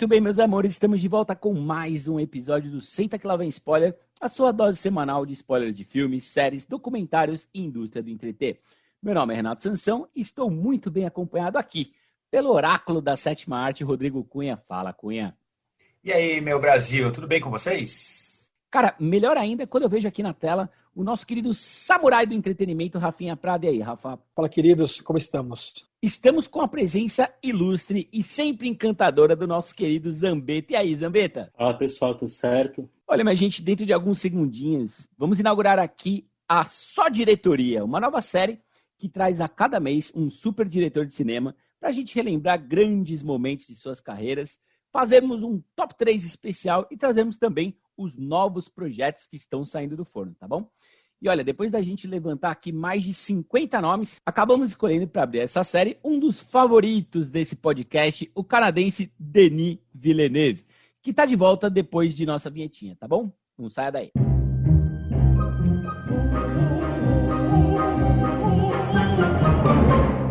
Muito bem, meus amores, estamos de volta com mais um episódio do Senta que lá vem spoiler, a sua dose semanal de spoiler de filmes, séries, documentários e indústria do entreter. Meu nome é Renato Sansão e estou muito bem acompanhado aqui pelo oráculo da sétima arte, Rodrigo Cunha. Fala, Cunha. E aí, meu Brasil, tudo bem com vocês? Cara, melhor ainda quando eu vejo aqui na tela o nosso querido samurai do entretenimento, Rafinha Prado. E aí, Rafa? Fala, queridos, como estamos? Estamos com a presença ilustre e sempre encantadora do nosso querido Zambeta. E aí, Zambeta? Fala, pessoal, tudo certo? Olha, minha gente, dentro de alguns segundinhos, vamos inaugurar aqui a Só Diretoria, uma nova série que traz a cada mês um super diretor de cinema para a gente relembrar grandes momentos de suas carreiras, fazermos um top 3 especial e trazermos também os novos projetos que estão saindo do forno, tá bom? E olha, depois da gente levantar aqui mais de 50 nomes, acabamos escolhendo para abrir essa série um dos favoritos desse podcast, o canadense Denis Villeneuve, que está de volta depois de nossa vinhetinha, tá bom? Não saia daí.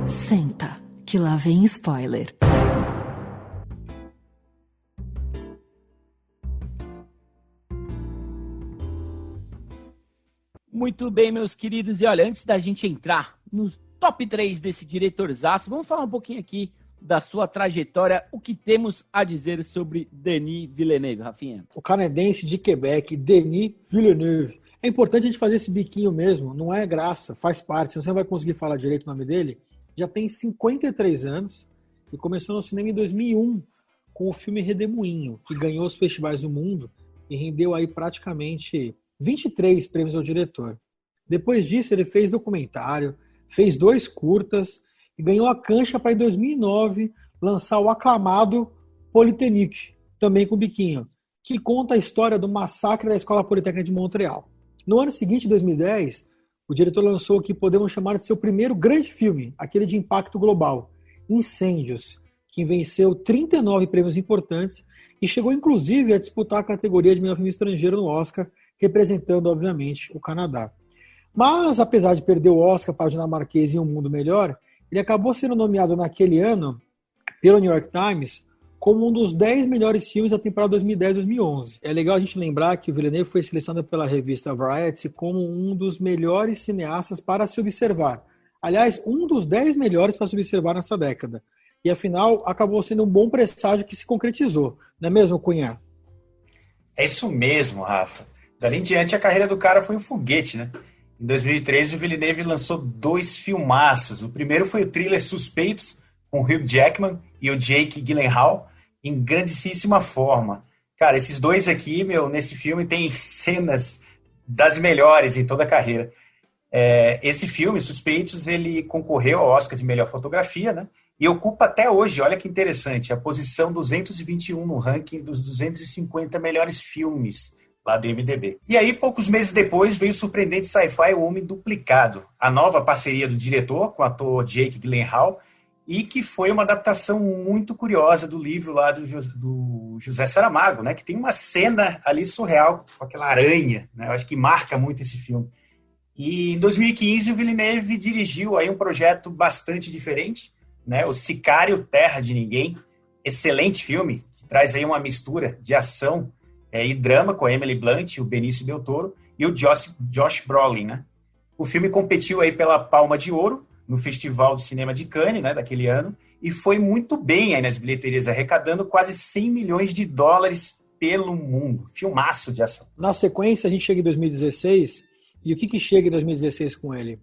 Senta, que lá vem spoiler. Muito bem, meus queridos. E olha, antes da gente entrar no top 3 desse diretorzaço, vamos falar um pouquinho aqui da sua trajetória, o que temos a dizer sobre Denis Villeneuve, Rafinha? O canadense de Quebec, Denis Villeneuve. É importante a gente fazer esse biquinho mesmo, não é graça, faz parte. Você não vai conseguir falar direito o nome dele. Já tem 53 anos e começou no cinema em 2001 com o filme Redemoinho, que ganhou os festivais do mundo e rendeu aí praticamente 23 prêmios ao diretor. Depois disso, ele fez documentário, fez 2 curtas e ganhou a cancha para, em 2009, lançar o aclamado Polytechnique, também com biquinho, que conta a história do massacre da Escola Politécnica de Montreal. No ano seguinte, 2010, o diretor lançou o que podemos chamar de seu primeiro grande filme, aquele de impacto global, Incêndios, que venceu 39 prêmios importantes e chegou, inclusive, a disputar a categoria de melhor filme estrangeiro no Oscar, representando, obviamente, o Canadá. Mas, apesar de perder o Oscar para o dinamarquês em Um Mundo Melhor, ele acabou sendo nomeado naquele ano, pelo New York Times, como um dos 10 melhores filmes da temporada 2010-2011. É legal a gente lembrar que o Villeneuve foi selecionado pela revista Variety como um dos melhores cineastas para se observar. Aliás, um dos 10 melhores para se observar nessa década. E, afinal, acabou sendo um bom presságio que se concretizou. Não é mesmo, Cunha? É isso mesmo, Rafa. Dali em diante, a carreira do cara foi um foguete, né? Em 2013, o Villeneuve lançou 2 filmaços. O primeiro foi o thriller Suspeitos, com o Hugh Jackman e o Jake Gyllenhaal, em grandíssima forma. Cara, esses 2 aqui, nesse filme, tem cenas das melhores em toda a carreira. Esse filme, Suspeitos, ele concorreu ao Oscar de melhor fotografia, né? E ocupa até hoje, olha que interessante, a posição 221 no ranking dos 250 melhores filmes lá do IMDb. E aí, poucos meses depois, veio o surpreendente sci-fi O Homem Duplicado, a nova parceria do diretor com o ator Jake Gyllenhaal, e que foi uma adaptação muito curiosa do livro lá do José Saramago, né, que tem uma cena ali surreal com aquela aranha, né, eu acho que marca muito esse filme. E em 2015, o Villeneuve dirigiu aí um projeto bastante diferente, né, o Sicário Terra de Ninguém, excelente filme, que traz aí uma mistura de ação e drama com a Emily Blunt, o Benício Del Toro e o Josh Brolin, né? O filme competiu aí pela Palma de Ouro no Festival de Cinema de Cannes, né, daquele ano, e foi muito bem aí nas bilheterias, arrecadando quase 100 milhões de dólares pelo mundo. Filmaço de ação. Na sequência, a gente chega em 2016, e o que chega em 2016 com ele?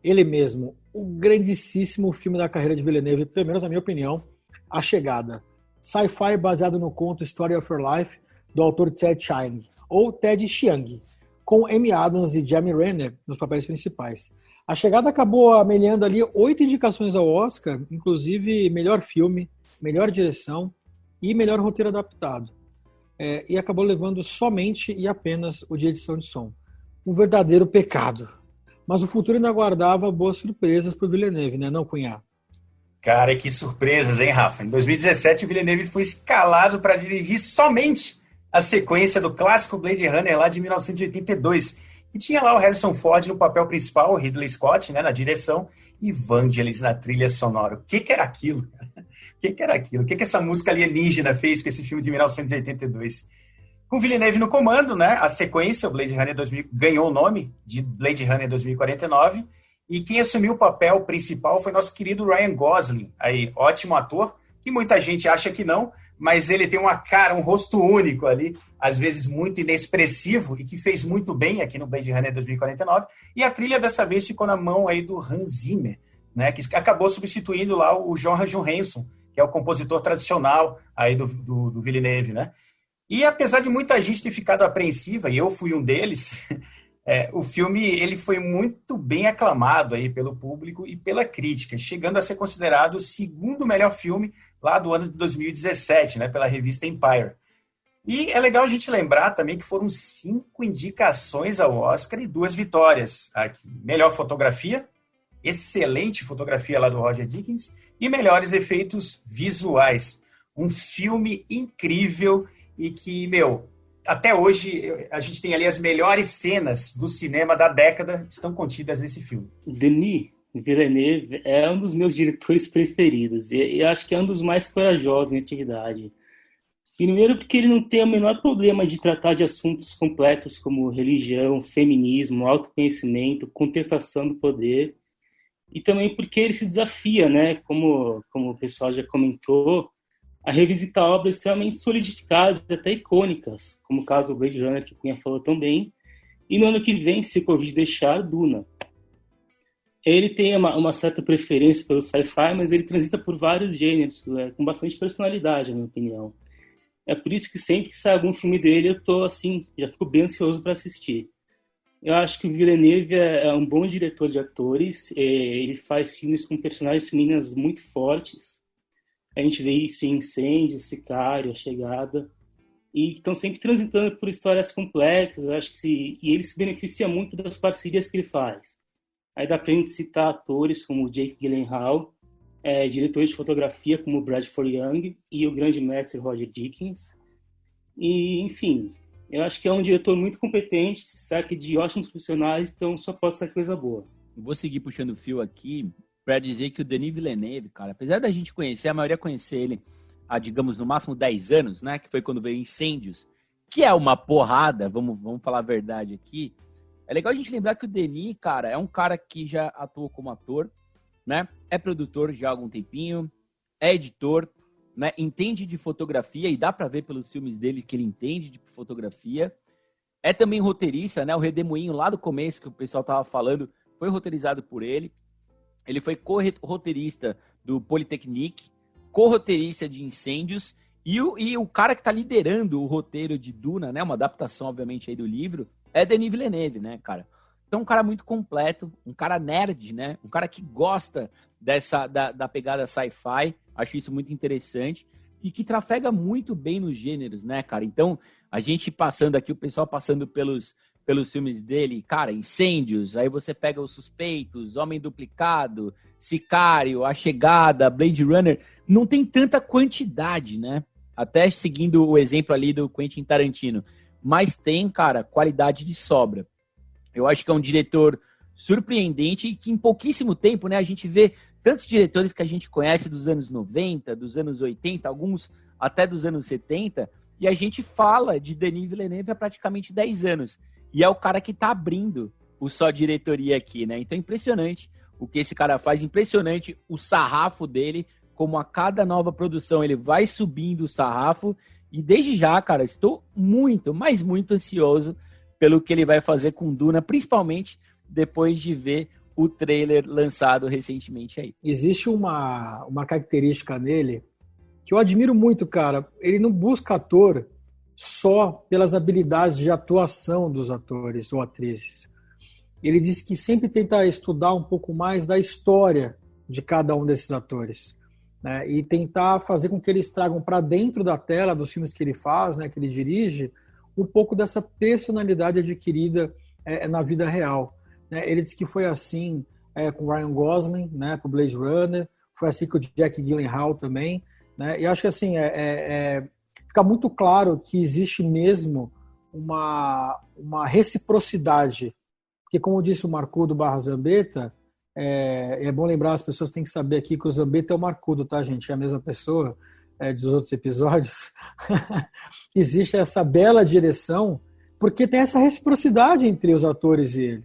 Ele mesmo, o grandíssimo filme da carreira de Villeneuve, pelo menos na minha opinião, A Chegada. Sci-fi baseado no conto Story of Your Life, do autor Ted Chiang, ou Ted Chiang, com Amy Adams e Jeremy Renner nos papéis principais. A Chegada acabou amelhando ali 8 indicações ao Oscar, inclusive melhor filme, melhor direção e melhor roteiro adaptado. E acabou levando somente e apenas o de edição de som. Um verdadeiro pecado. Mas o futuro ainda aguardava boas surpresas para o Villeneuve, né, não, Cunha? Cara, que surpresas, hein, Rafa? Em 2017, o Villeneuve foi escalado para dirigir somente a sequência do clássico Blade Runner lá de 1982. E tinha lá o Harrison Ford no papel principal, o Ridley Scott, né, na direção, e Vangelis na trilha sonora. O que era aquilo? que era aquilo? O que essa música alienígena fez com esse filme de 1982? Com Villeneuve no comando, né? A sequência, o Blade Runner 2000, ganhou o nome de Blade Runner 2049, e quem assumiu o papel principal foi nosso querido Ryan Gosling, aí, ótimo ator, que muita gente acha que não, mas ele tem uma cara, um rosto único ali, às vezes muito inexpressivo, e que fez muito bem aqui no Blade Runner 2049, e a trilha dessa vez ficou na mão aí do Hans Zimmer, né, que acabou substituindo lá o Johan Johansson, que é o compositor tradicional aí do Villeneuve, né? E apesar de muita gente ter ficado apreensiva, e eu fui um deles, o filme ele foi muito bem aclamado aí pelo público e pela crítica, chegando a ser considerado o segundo melhor filme lá do ano de 2017, né, pela revista Empire. E é legal a gente lembrar também que foram 5 indicações ao Oscar e 2 vitórias aqui. Melhor fotografia, excelente fotografia lá do Roger Deakins, e melhores efeitos visuais. Um filme incrível e que, até hoje a gente tem ali as melhores cenas do cinema da década estão contidas nesse filme. Denis Villeneuve é um dos meus diretores preferidos e acho que é um dos mais corajosos em atividade. Primeiro porque ele não tem o menor problema de tratar de assuntos complexos como religião, feminismo, autoconhecimento, contestação do poder, e também porque ele se desafia, né, como o pessoal já comentou, a revisitar obras extremamente solidificadas e até icônicas, como o caso do Blade Runner, que o Cunha falou tão bem, e no ano que vem, se o Covid deixar, Duna. Ele tem uma certa preferência pelo sci-fi, mas ele transita por vários gêneros, com bastante personalidade, na minha opinião. É por isso que sempre que sai algum filme dele, eu tô assim, já fico bem ansioso para assistir. Eu acho que o Villeneuve é um bom diretor de atores, ele faz filmes com personagens femininas muito fortes. A gente vê isso em Incêndio, Sicário, A Chegada, e estão sempre transitando por histórias complexas. Eu acho que e ele se beneficia muito das parcerias que ele faz. Aí dá pra gente citar atores como o Jake Gyllenhaal, diretores de fotografia como o Bradford Young e o grande mestre Roger Deakins. E, enfim, eu acho que é um diretor muito competente, se sabe de ótimos profissionais, então só pode ser coisa boa. Vou seguir puxando o fio aqui para dizer que o Denis Villeneuve, cara, apesar da gente conhecer, a maioria conhecer ele há, digamos, no máximo 10 anos, né, que foi quando veio Incêndios, que é uma porrada, vamos falar a verdade aqui. É legal a gente lembrar que o Denis, cara, é um cara que já atuou como ator, né, é produtor já há algum tempinho, é editor, né, entende de fotografia, e dá para ver pelos filmes dele que ele entende de fotografia. É também roteirista, né, o Redemoinho lá do começo que o pessoal tava falando, foi roteirizado por ele. Ele foi co-roteirista do Polytechnique, co-roteirista de Incêndios, e o cara que está liderando o roteiro de Duna, né, uma adaptação, obviamente, aí do livro, é Denis Villeneuve, né, cara? Então, um cara muito completo, um cara nerd, né? Um cara que gosta da pegada sci-fi, acho isso muito interessante, e que trafega muito bem nos gêneros, né, cara? Então, a gente passando aqui, o pessoal passando pelos filmes dele, cara, Incêndios, aí você pega Os Suspeitos, Homem Duplicado, Sicário, A Chegada, Blade Runner, não tem tanta quantidade, né? Até seguindo o exemplo ali do Quentin Tarantino, mas tem, cara, qualidade de sobra. Eu acho que é um diretor surpreendente e que em pouquíssimo tempo, né, a gente vê tantos diretores que a gente conhece dos anos 90, dos anos 80, alguns até dos anos 70, e a gente fala de Denis Villeneuve há praticamente 10 anos. E é o cara que tá abrindo o Só Diretoria aqui, né? Então é impressionante o que esse cara faz, impressionante o sarrafo dele, como a cada nova produção ele vai subindo o sarrafo. E desde já, cara, estou muito, mas muito ansioso pelo que ele vai fazer com Duna, principalmente depois de ver o trailer lançado recentemente aí. Existe uma característica nele que eu admiro muito, cara. Ele não busca ator só pelas habilidades de atuação dos atores ou atrizes. Ele diz que sempre tenta estudar um pouco mais da história de cada um desses atores, né? E tentar fazer com que eles tragam para dentro da tela dos filmes que ele faz, né, que ele dirige, um pouco dessa personalidade adquirida na vida real, né? Ele diz que foi assim com o Ryan Gosling, né, com o Blade Runner, foi assim com o Jake Gyllenhaal também, né? E acho que assim fica muito claro que existe mesmo uma reciprocidade, porque como disse o Marcudo / Zambetta, É bom lembrar, as pessoas têm que saber aqui que o Zambetta é o Marcudo, tá, gente? É a mesma pessoa dos outros episódios. Existe essa bela direção, porque tem essa reciprocidade entre os atores e ele,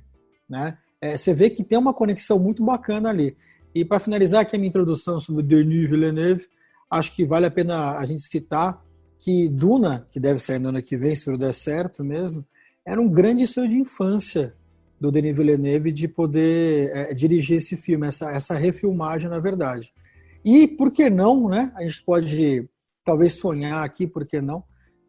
né? Você vê que tem uma conexão muito bacana ali. E para finalizar aqui a minha introdução sobre Denis Villeneuve, acho que vale a pena a gente citar que Duna, que deve sair no ano que vem, se tudo der certo mesmo, era um grande sonho de infância do Denis Villeneuve de poder dirigir esse filme, essa refilmagem, na verdade. E, por que não, né? A gente pode talvez sonhar aqui, por que não,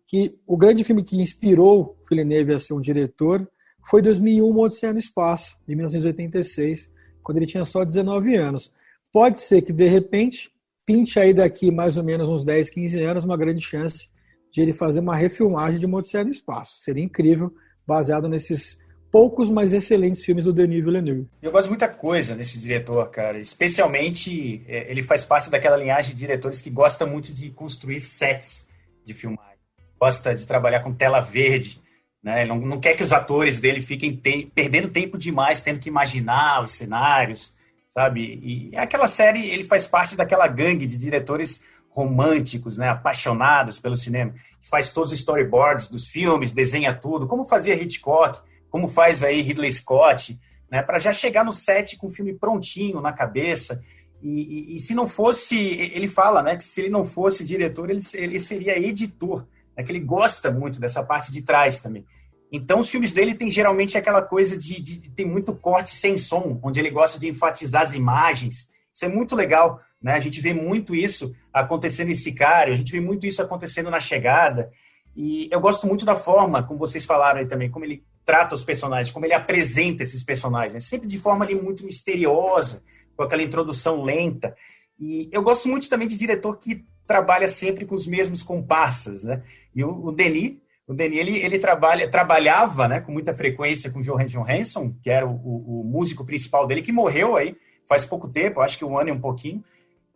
que o grande filme que inspirou Villeneuve a ser um diretor foi 2001, Uma Odisseia no Espaço, de 1986, quando ele tinha só 19 anos. Pode ser que, de repente, pinte aí daqui mais ou menos uns 10, 15 anos, uma grande chance de ele fazer uma refilmagem de Uma Odisseia no Espaço. Seria incrível, baseado nesses poucos, mas excelentes filmes do Denis Villeneuve. Eu gosto de muita coisa desse diretor, cara. Especialmente, ele faz parte daquela linhagem de diretores que gosta muito de construir sets de filmagem. Gosta de trabalhar com tela verde, né? Ele não quer que os atores dele fiquem perdendo tempo demais, tendo que imaginar os cenários, sabe? E aquela série, ele faz parte daquela gangue de diretores românticos, né? Apaixonados pelo cinema, que faz todos os storyboards dos filmes, desenha tudo, como fazia Hitchcock, como faz aí Ridley Scott, né, para já chegar no set com o filme prontinho na cabeça. E se não fosse, ele fala, né, que se ele não fosse diretor, ele seria editor, né, que ele gosta muito dessa parte de trás também. Então, os filmes dele tem geralmente aquela coisa de tem muito corte sem som, onde ele gosta de enfatizar as imagens. Isso é muito legal, né? A gente vê muito isso acontecendo em Sicário, a gente vê muito isso acontecendo na Chegada. E eu gosto muito da forma, como vocês falaram aí também, como ele trata os personagens, como ele apresenta esses personagens, sempre de forma ali muito misteriosa, com aquela introdução lenta. E eu gosto muito também de diretor que trabalha sempre com os mesmos comparsas, né? E o Denis, ele trabalhava, né, com muita frequência com o Johan Johansson, que era o músico principal dele, que morreu aí faz pouco tempo, acho que um ano e um pouquinho.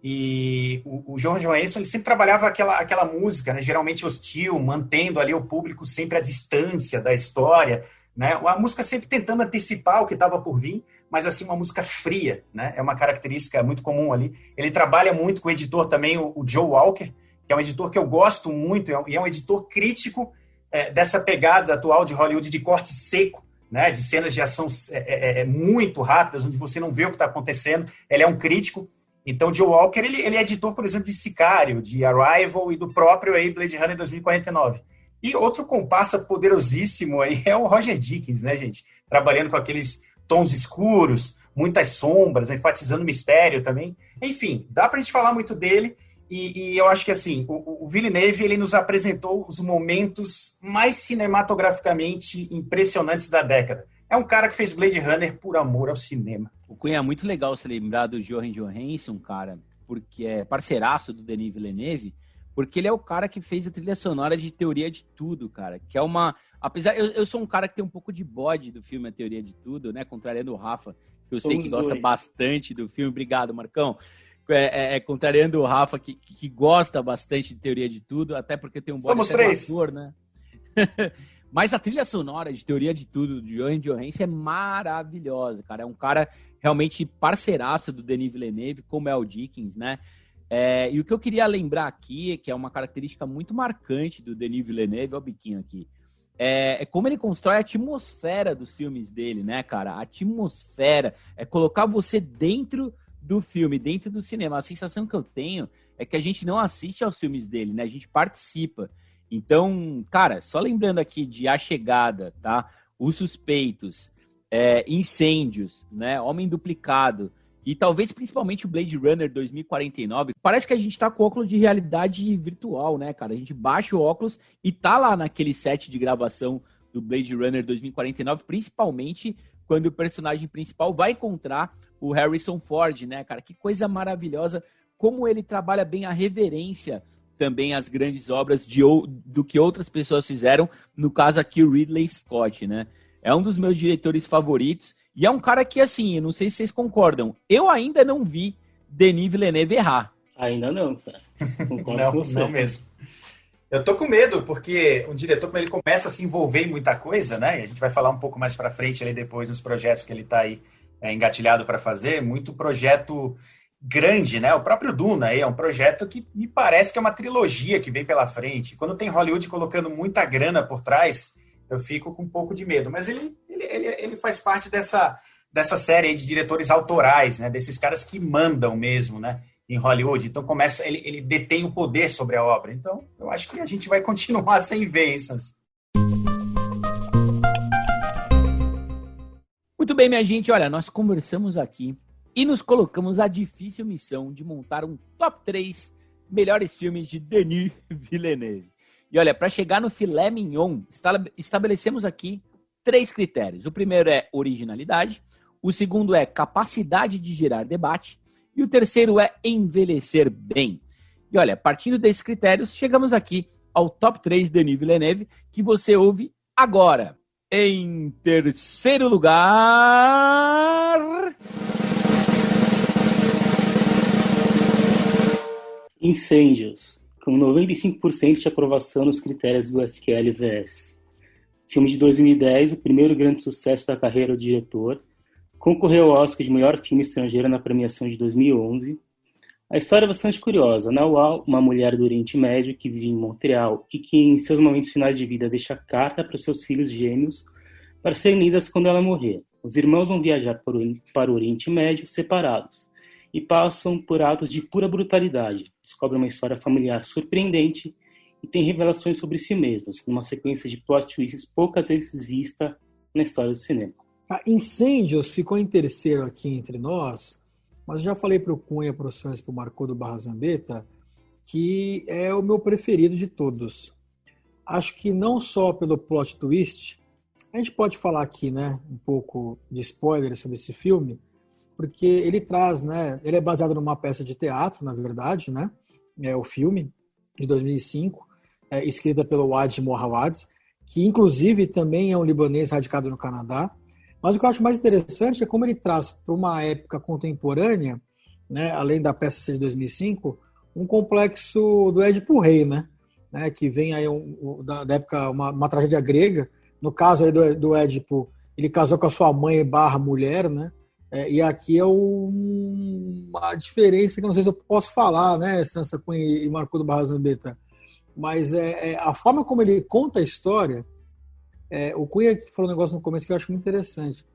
E o Johan Johansson, ele sempre trabalhava aquela música, né, geralmente hostil, mantendo ali o público sempre à distância da história, né? A música sempre tentando antecipar o que estava por vir, mas assim, uma música fria, né? É uma característica muito comum ali. Ele trabalha muito com o editor também, o Joe Walker, que é um editor que eu gosto muito, e é um editor crítico dessa pegada atual de Hollywood de corte seco, né? De cenas de ação muito rápidas, onde você não vê o que está acontecendo. Ele é um crítico. Então, o Joe Walker, ele é editor, por exemplo, de Sicário, de Arrival e do próprio aí Blade Runner 2049. E outro comparsa poderosíssimo aí é o Roger Deakins, né, gente? Trabalhando com aqueles tons escuros, muitas sombras, enfatizando mistério também. Enfim, dá pra gente falar muito dele. E eu acho que, assim, o Villeneuve, ele nos apresentou os momentos mais cinematograficamente impressionantes da década. É um cara que fez Blade Runner por amor ao cinema. O Cunha, é muito legal você lembrar do Johan Johansson, cara, porque é parceiraço do Denis Villeneuve, porque ele é o cara que fez a trilha sonora de Teoria de Tudo, cara, que é uma... Apesar, eu sou um cara que tem um pouco de bode do filme A Teoria de Tudo, né, contrariando o Rafa, que eu sei que gosta bastante do filme. Obrigado, Marcão. Contrariando o Rafa, que gosta bastante de Teoria de Tudo, até porque tem um bode ator, né? Mas a trilha sonora de Teoria de Tudo, de Johan Johansson, é maravilhosa, cara. É um cara realmente parceiraço do Denis Villeneuve, como é o Deakins, né? E o que eu queria lembrar aqui, que é uma característica muito marcante do Denis Villeneuve, olha o biquinho aqui, é como ele constrói a atmosfera dos filmes dele, né, cara? A atmosfera, é colocar você dentro do filme, dentro do cinema. A sensação que eu tenho é que a gente não assiste aos filmes dele, né? A gente participa. Então, cara, só lembrando aqui de A Chegada, tá? Os Suspeitos, Incêndios, né? Homem Duplicado e talvez principalmente o Blade Runner 2049. Parece que a gente tá com óculos de realidade virtual, né, cara? A gente baixa o óculos e tá lá naquele set de gravação do Blade Runner 2049, principalmente quando o personagem principal vai encontrar o Harrison Ford, né, cara? Que coisa maravilhosa, como ele trabalha bem a reverência também às grandes obras do que outras pessoas fizeram, no caso aqui o Ridley Scott, né? É um dos meus diretores favoritos e é um cara que, assim, eu não sei se vocês concordam, eu ainda não vi Denis Villeneuve errar. Ainda não, cara. Não mesmo. Eu tô com medo, porque o diretor, quando ele começa a se envolver em muita coisa, né? E a gente vai falar um pouco mais pra frente ali depois nos projetos que ele tá aí engatilhado para fazer, muito projeto grande, né? O próprio Duna aí é um projeto que me parece que é uma trilogia que vem pela frente. Quando tem Hollywood colocando muita grana por trás, eu fico com um pouco de medo. Mas ele faz parte dessa série aí de diretores autorais, né? Desses caras que mandam mesmo, né? Em Hollywood. Então ele detém o poder sobre a obra. Então eu acho que a gente vai continuar sem ver isso. Muito bem, minha gente. Olha, nós conversamos aqui e nos colocamos a difícil missão de montar um top 3 melhores filmes de Denis Villeneuve. E olha, para chegar no filé mignon, estabelecemos aqui 3 critérios. O primeiro é originalidade, o segundo é capacidade de gerar debate e o terceiro é envelhecer bem. E olha, partindo desses critérios, chegamos aqui ao top 3 Denis Villeneuve, que você ouve agora. Em terceiro lugar... Incêndios, com 95% de aprovação nos critérios do SQL-VS. Filme de 2010, o primeiro grande sucesso da carreira do diretor. Concorreu ao Oscar de melhor filme estrangeiro na premiação de 2011. A história é bastante curiosa. Nawal, uma mulher do Oriente Médio que vive em Montreal e que em seus momentos finais de vida deixa carta para seus filhos gêmeos para serem lidas quando ela morrer. Os irmãos vão viajar para o Oriente Médio separados e passam por atos de pura brutalidade. Descobrem uma história familiar surpreendente e tem revelações sobre si mesmos, numa sequência de plot twists poucas vezes vista na história do cinema. Incêndios ficou em terceiro aqui entre nós, mas eu já falei para o Cunha, para o Santos, para o Marcô do Barra Zambeta, que é o meu preferido de todos. Acho que não só pelo plot twist, a gente pode falar aqui, né, um pouco de spoiler sobre esse filme, porque ele traz, né, ele é baseado numa peça de teatro, na verdade, né, é o filme de 2005, escrita pelo Wad Moawad, que inclusive também é um libanês radicado no Canadá. Mas o que eu acho mais interessante é como ele traz para uma época contemporânea, né, além da peça ser de 2005, um complexo do Édipo Rei, né, que vem aí da época, uma tragédia grega. No caso aí do Édipo, ele casou com a sua mãe barra mulher, né, e aqui é uma diferença que eu não sei se eu posso falar, né, Sansa Cunha e Marcô do Barra Zambeta, mas a forma como ele conta a história. O Cunha falou um negócio no começo que eu acho muito interessante.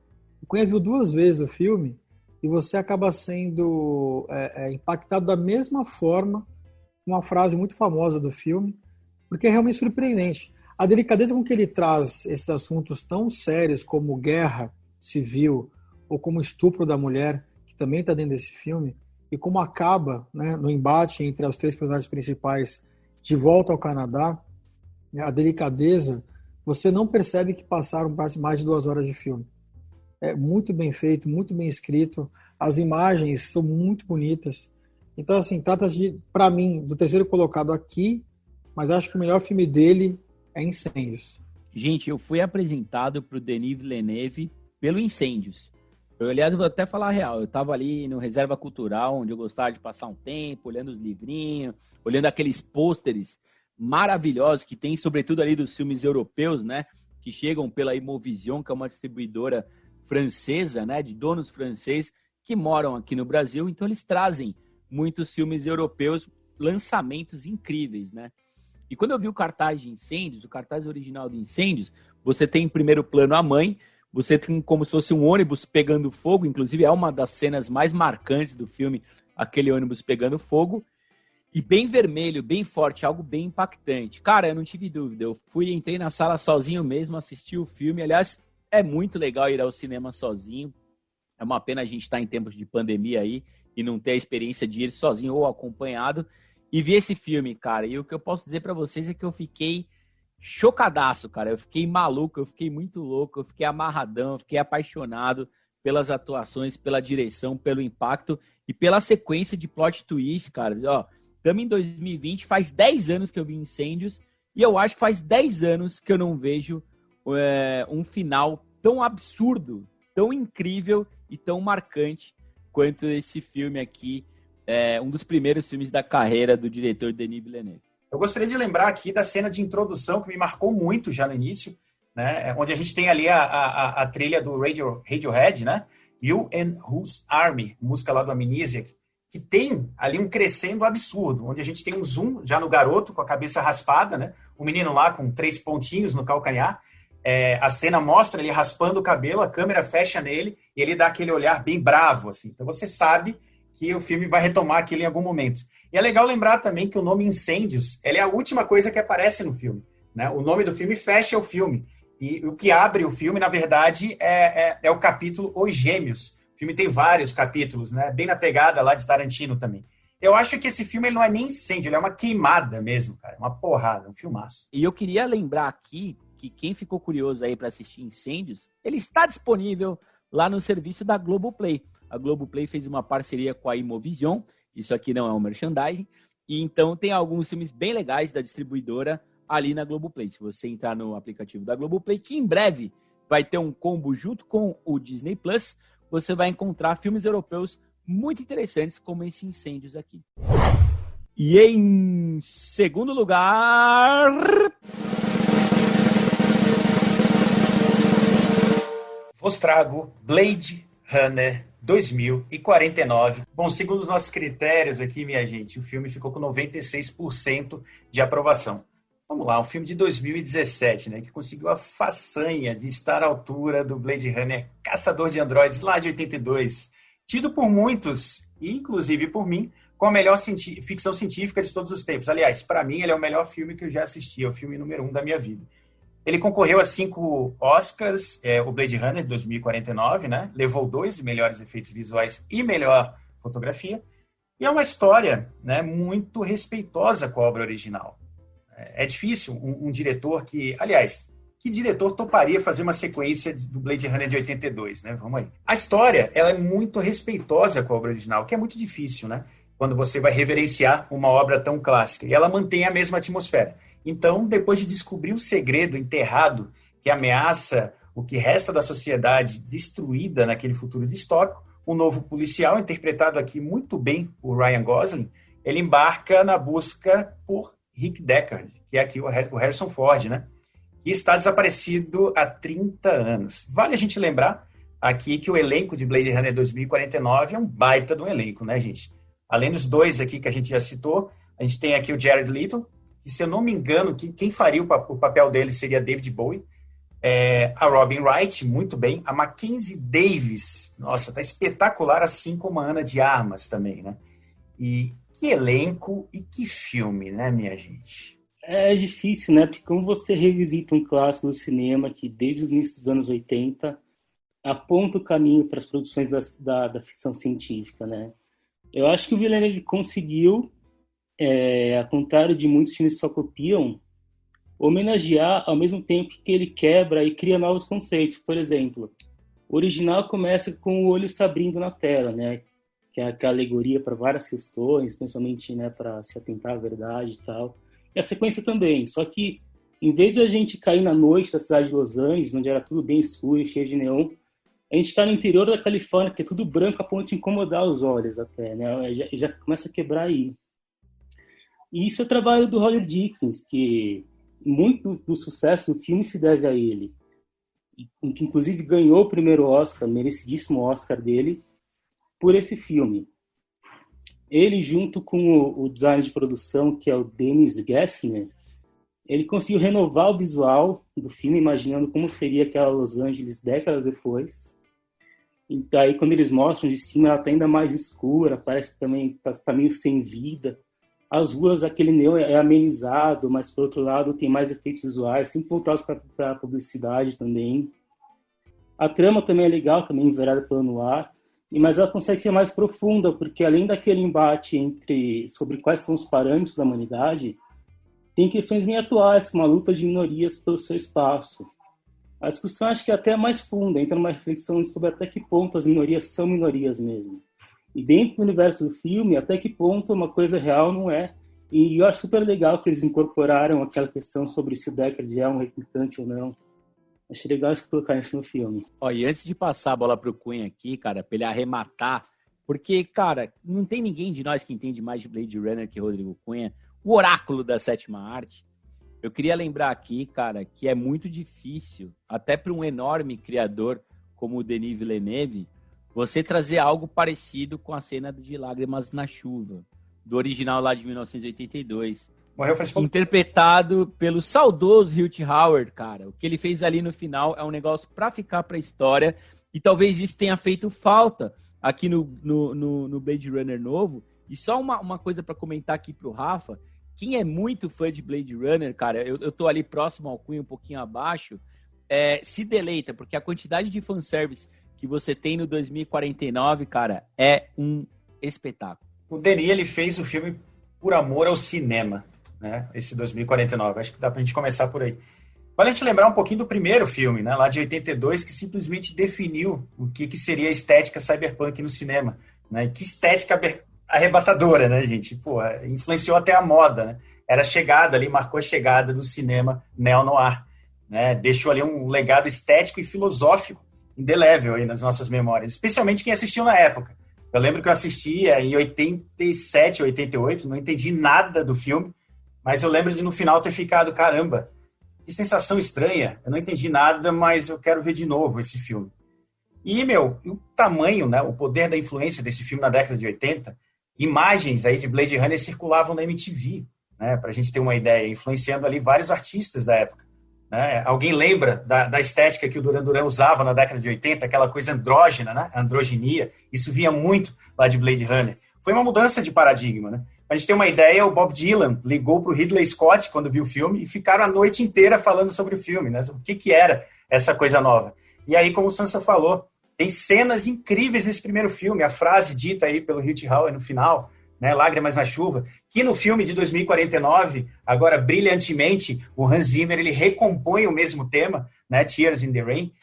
O Cunha viu 2 vezes o filme e você acaba sendo impactado da mesma forma, uma frase muito famosa do filme, porque é realmente surpreendente. A delicadeza com que ele traz esses assuntos tão sérios como guerra civil ou como estupro da mulher, que também está dentro desse filme, e como acaba, né, no embate entre os 3 personagens principais de volta ao Canadá, a delicadeza, você não percebe que passaram mais de 2 horas de filme. É muito bem feito, muito bem escrito, as imagens são muito bonitas. Então, assim, trata-se de, para mim, do terceiro colocado aqui, mas acho que o melhor filme dele é Incêndios. Gente, eu fui apresentado para o Denis Villeneuve pelo Incêndios. Aliás, eu vou até falar a real, eu estava ali no Reserva Cultural, onde eu gostava de passar um tempo, olhando os livrinhos, olhando aqueles pôsteres maravilhosos que tem, sobretudo ali dos filmes europeus, né, que chegam pela Imovision, que é uma distribuidora francesa, né, de donos franceses que moram aqui no Brasil, então eles trazem muitos filmes europeus, lançamentos incríveis, né? E quando eu vi o cartaz de Incêndios, o cartaz original de Incêndios, você tem em primeiro plano a mãe, você tem como se fosse um ônibus pegando fogo, inclusive é uma das cenas mais marcantes do filme, aquele ônibus pegando fogo, e bem vermelho, bem forte, algo bem impactante. Cara, eu não tive dúvida, entrei na sala sozinho mesmo, assisti o filme, aliás, é muito legal ir ao cinema sozinho, é uma pena a gente estar em tempos de pandemia aí, e não ter a experiência de ir sozinho ou acompanhado, e ver esse filme, cara, e o que eu posso dizer pra vocês é que eu fiquei chocadaço, cara, eu fiquei maluco, eu fiquei muito louco, eu fiquei amarradão, eu fiquei apaixonado pelas atuações, pela direção, pelo impacto e pela sequência de plot twist, cara. Ó, estamos em 2020, faz 10 anos que eu vi Incêndios e eu acho que faz 10 anos que eu não vejo um final tão absurdo, tão incrível e tão marcante quanto esse filme aqui, um dos primeiros filmes da carreira do diretor Denis Villeneuve. Eu gostaria de lembrar aqui da cena de introdução que me marcou muito já no início, né? Onde a gente tem ali a trilha do Radiohead, né? You and Whose Army, música lá do Amnesiac, que tem ali um crescendo absurdo, onde a gente tem um zoom já no garoto com a cabeça raspada, né? O menino lá com 3 pontinhos no calcanhar. A cena mostra ele raspando o cabelo, a câmera fecha nele e ele dá aquele olhar bem bravo, assim. Então você sabe que o filme vai retomar aquilo em algum momento. E é legal lembrar também que o nome Incêndios, ele é a última coisa que aparece no filme, né? O nome do filme fecha o filme. E o que abre o filme, na verdade, é o capítulo Os Gêmeos. O filme tem vários capítulos, né? Bem na pegada lá de Tarantino também. Eu acho que esse filme ele não é nem incêndio, ele é uma queimada mesmo, cara. Uma porrada, um filmaço. E eu queria lembrar aqui que quem ficou curioso aí para assistir Incêndios, ele está disponível lá no serviço da Globoplay. A Globoplay fez uma parceria com a Imovision, isso aqui não é um merchandising, e então tem alguns filmes bem legais da distribuidora ali na Globoplay. Se você entrar no aplicativo da Globoplay, que em breve vai ter um combo junto com o Disney Plus, você vai encontrar filmes europeus muito interessantes como esse Incêndios aqui. E em segundo lugar... Vos trago Blade Runner 2049. Bom, segundo os nossos critérios aqui, minha gente, o filme ficou com 96% de aprovação. Vamos lá, um filme de 2017, né, que conseguiu a façanha de estar à altura do Blade Runner Caçador de Androides, lá de 82, tido por muitos, inclusive por mim, com a melhor ficção científica de todos os tempos. Aliás, para mim, ele é o melhor filme que eu já assisti, é o filme número 1 da minha vida. Ele concorreu a 5 Oscars, o Blade Runner 2049, né? Levou 2 melhores efeitos visuais e melhor fotografia. E é uma história, né, muito respeitosa com a obra original. É difícil um diretor que... Aliás, que diretor toparia fazer uma sequência do Blade Runner de 82, né? Vamos aí. A história, ela é muito respeitosa com a obra original, que é muito difícil, né? Quando você vai reverenciar uma obra tão clássica. E ela mantém a mesma atmosfera. Então, depois de descobrir o segredo enterrado que ameaça o que resta da sociedade destruída naquele futuro distópico, um novo policial, interpretado aqui muito bem por Ryan Gosling, ele embarca na busca por Rick Deckard, que é aqui o Harrison Ford, né? Que está desaparecido há 30 anos. Vale a gente lembrar aqui que o elenco de Blade Runner 2049 é um baita de um elenco, né, gente? Além dos 2 aqui que a gente já citou, a gente tem aqui o Jared Leto, que, se eu não me engano, quem faria o papel dele seria David Bowie. A Robin Wright, muito bem. A Mackenzie Davis, nossa, tá espetacular, assim como a Ana de Armas também, né? E que elenco e que filme, né, minha gente? É difícil, né? Porque como você revisita um clássico do cinema que, desde os inícios dos anos 80, aponta o caminho para as produções da ficção científica, né? Eu acho que o Villeneuve conseguiu, ao contrário de muitos filmes que só copiam, homenagear ao mesmo tempo que ele quebra e cria novos conceitos. Por exemplo, o original começa com o olho se abrindo na tela, né? Que é aquela alegoria para várias questões, principalmente, né, para se atentar à verdade e tal. E a sequência também. Só que, em vez de a gente cair na noite da cidade de Los Angeles, onde era tudo bem escuro e cheio de neon, a gente está no interior da Califórnia, que é tudo branco a ponto de incomodar os olhos até, né? Já começa a quebrar aí. E isso é trabalho do Roger Deakins, que muito do sucesso do filme se deve a ele. Que inclusive ganhou o primeiro Oscar, merecidíssimo Oscar dele, por esse filme. Ele, junto com o design de produção, que é o Dennis Gessner, ele conseguiu renovar o visual do filme, imaginando como seria aquela Los Angeles décadas depois. Então, aí, quando eles mostram de cima, ela está ainda mais escura, parece também tá meio sem vida. As ruas, aquele neon é amenizado, mas, por outro lado, tem mais efeitos visuais, sempre voltados para a publicidade também. A trama também é legal, também enverada pelo noir, mas ela consegue ser mais profunda, porque além daquele embate sobre quais são os parâmetros da humanidade, tem questões bem atuais, como a luta de minorias pelo seu espaço. A discussão acho que é até mais funda, entra numa reflexão sobre até que ponto as minorias são minorias mesmo. E dentro do universo do filme, até que ponto uma coisa real não é. E eu acho super legal que eles incorporaram aquela questão sobre se o Deckard é um replicante ou não. Achei legal eles colocarem isso no filme. E antes de passar a bola pro Cunha aqui, cara, pra ele arrematar, porque, cara, não tem ninguém de nós que entende mais de Blade Runner que Rodrigo Cunha, o oráculo da sétima arte. Eu queria lembrar aqui, cara, que é muito difícil, até para um enorme criador como o Denis Villeneuve, você trazer algo parecido com a cena de Lágrimas na Chuva, do original lá de 1982. Morreu faz pouco. Interpretado pelo saudoso Hugh Howard, cara. O que ele fez ali no final é um negócio pra ficar pra história, e talvez isso tenha feito falta aqui no Blade Runner novo. E só uma coisa pra comentar aqui pro Rafa, quem é muito fã de Blade Runner, cara, eu tô ali próximo ao Cunha, um pouquinho abaixo, se deleita, porque a quantidade de fanservice que você tem no 2049, cara, é um espetáculo. O Denis, ele fez o filme por amor ao cinema, né? Esse 2049. Acho que dá pra gente começar por aí. Vale a gente lembrar um pouquinho do primeiro filme, né? Lá de 82, que simplesmente definiu o que seria a estética cyberpunk no cinema, né? E que estética arrebatadora, né, gente? Pô, influenciou até a moda, né? Era a chegada ali, marcou a chegada do cinema neo-noir, né? Deixou ali um legado estético e filosófico indelével aí nas nossas memórias, especialmente quem assistiu na época. Eu lembro que eu assistia em 87, 88, não entendi nada do filme, mas eu lembro de no final ter ficado, caramba, que sensação estranha, eu não entendi nada, mas eu quero ver de novo esse filme. E, o tamanho, né, o poder da influência desse filme na década de 80, imagens aí de Blade Runner circulavam na MTV, né, pra gente ter uma ideia, influenciando ali vários artistas da época. Né? Alguém lembra da estética que o Duran Duran usava na década de 80, aquela coisa andrógena, né? Androginia, isso vinha muito lá de Blade Runner. Foi uma mudança de paradigma, né? Pra gente ter uma ideia, o Bob Dylan ligou para o Ridley Scott quando viu o filme e ficaram a noite inteira falando sobre o filme, né? O que era essa coisa nova. E aí, como o Sansa falou, tem cenas incríveis nesse primeiro filme, a frase dita aí pelo Hugh Howard no final, né, Lágrimas na Chuva, que no filme de 2049, agora brilhantemente, o Hans Zimmer ele recompõe o mesmo tema, né, Tears in the Rain,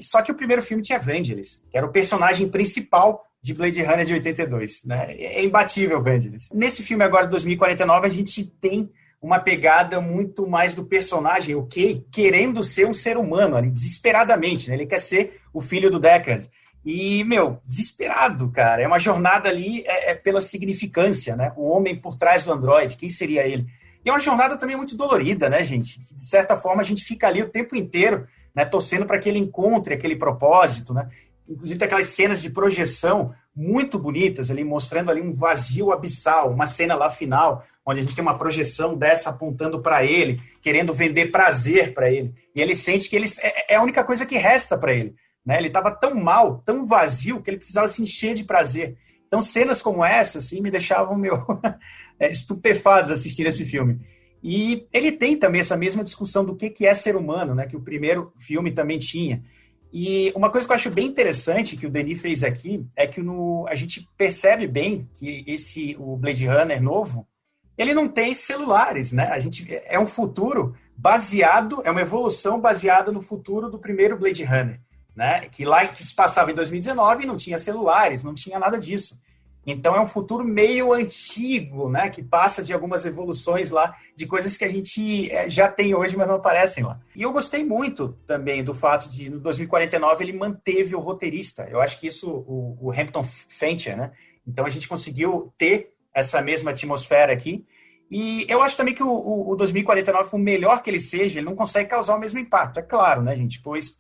só que o primeiro filme tinha Vangelis, que era o personagem principal de Blade Runner de 82, né, é imbatível Vangelis. Nesse filme agora de 2049 a gente tem uma pegada muito mais do personagem, o Kay, querendo ser um ser humano, ali, desesperadamente, né, ele quer ser o filho do Deckard. E, desesperado, cara. É uma jornada ali pela significância, né? O homem por trás do androide, quem seria ele? E é uma jornada também muito dolorida, né, gente? De certa forma, a gente fica ali o tempo inteiro, né, torcendo para que ele encontre aquele propósito, né? Inclusive, tem aquelas cenas de projeção muito bonitas ali, mostrando ali um vazio abissal, uma cena lá final, onde a gente tem uma projeção dessa apontando para ele, querendo vender prazer para ele. E ele sente que é a única coisa que resta para ele. Né? Ele estava tão mal, tão vazio, que ele precisava se encher de prazer. Então, cenas como essa assim, me deixavam estupefados assistindo esse filme. E ele tem também essa mesma discussão do que é ser humano, né? Que o primeiro filme também tinha. E uma coisa que eu acho bem interessante que o Denis fez aqui é que a gente percebe bem que o Blade Runner novo, ele não tem celulares, né? É um futuro baseado, é uma evolução baseada no futuro do primeiro Blade Runner. Né? Que se passava em 2019 não tinha celulares, não tinha nada disso. Então é um futuro meio antigo, né? Que passa de algumas evoluções lá, de coisas que a gente já tem hoje, mas não aparecem lá. E eu gostei muito também do fato de, no 2049, ele manteve o roteirista. Eu acho que isso, o Hampton Fancher, né? Então a gente conseguiu ter essa mesma atmosfera aqui. E eu acho também que o 2049, por melhor que ele seja, ele não consegue causar o mesmo impacto. É claro, né, gente? Pois,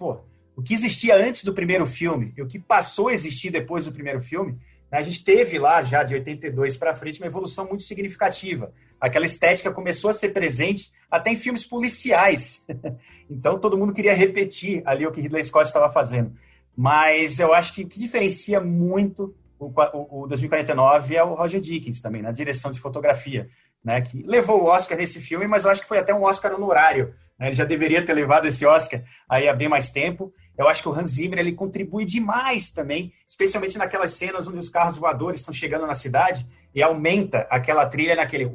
o que existia antes do primeiro filme e o que passou a existir depois do primeiro filme, né, a gente teve lá, já de 82 para frente, uma evolução muito significativa. Aquela estética começou a ser presente até em filmes policiais. Então, todo mundo queria repetir ali o que Ridley Scott estava fazendo. Mas eu acho que o que diferencia muito o 2049 é o Roger Deakins também, na direção de fotografia, né, que levou o Oscar nesse filme, mas eu acho que foi até um Oscar honorário. Né, ele já deveria ter levado esse Oscar aí há bem mais tempo. Eu acho que o Hans Zimmer ele contribui demais também, especialmente naquelas cenas onde os carros voadores estão chegando na cidade e aumenta aquela trilha naquele...